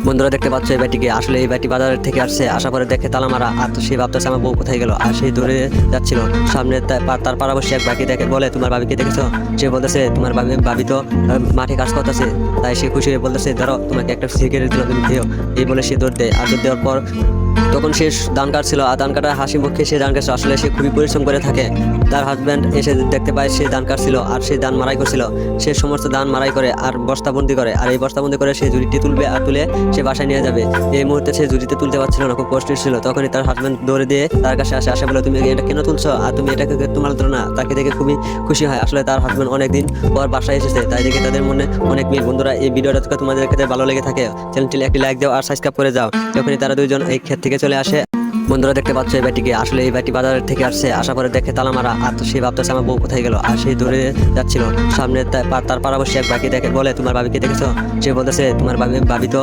বন্ধুরা দেখতে পাচ্ছ এই ব্যাটিকে, আসলে এই ব্যাটি বাজার থেকে আসছে, আসার পরে দেখে তালা মারা। আর তো সে ভাবতেছে আমার বউ কোথায় গেল, আর সে দৌড়ে যাচ্ছিল সামনে। তার পাড়াবশ্যী এক ভাইকে দেখে, বলে তোমার ভাবিকে দেখেছো? সে বলতেছে তোমার ভাবি তো মাঠে কাজ করতেছে। তাই সে খুশি হয়ে বলতেছে ধরো তোমাকে একটা সিগারেট দিলাম, তুমি দিও। এই বলে সে দৌড় দেয়। আর দৌড় দেওয়ার পর তখন সে ধান কাটছিল, আর ধান কাটার হাসি মুখে সে ধান কাটছিল। আসলে সে খুবই পরিশ্রম করে থাকে। তার হাজব্যান্ড এসে দেখতে পায় সে ধান কাটছিল, আর সে ধান মারাই করছিল। সে সমস্ত ধান মারাই করে আর বস্তাবন্দি করে, আর এই বস্তাবন্দি করে সে ঝুড়িটি তুলবে, আর তুলে সে বাসায় নিয়ে যাবে। এই মুহূর্তে সে ঝুড়িতে তুলতে পারছিল না, খুব কষ্ট ছিল। তখনই তার হাজব্যান্ড দৌড়ে দিয়ে তার কাছে আসে বলে তুমি এটা কেন তুলছো, আর তুমি এটাকে তোমার ধরো না। তাকে দেখে খুবই খুশি হয়। আসলে তার হাজব্যান্ড অনেকদিন পর বাসায় এসেছে, তাই দেখে তাদের মনে অনেক মিল। বন্ধুরা এই ভিডিওটা তোমাদের কাছে ভালো লেগে থাকে, চ্যানেলটি একটি লাইক দাও আর সাবস্ক্রাইব করে যাও। যখনই তারা দুইজন এই ক্ষেত থেকে চলে আসে, বন্ধুরা দেখতে পাচ্ছ এই ব্যাটিকে, আসলে এই ব্যাটি বাজার থেকে আসছে, আসার পরে দেখে তালা মারা। আর তো সে ভাবতেছে আমার বউ কোথায় গেল, আর সে দৌড়ে যাচ্ছিল সামনে। তার পাড়াবশ্যী এক ভাইকে দেখে, বলে তোমার ভাবিকে দেখেছো? সে বলতেছে তোমার ভাবি তো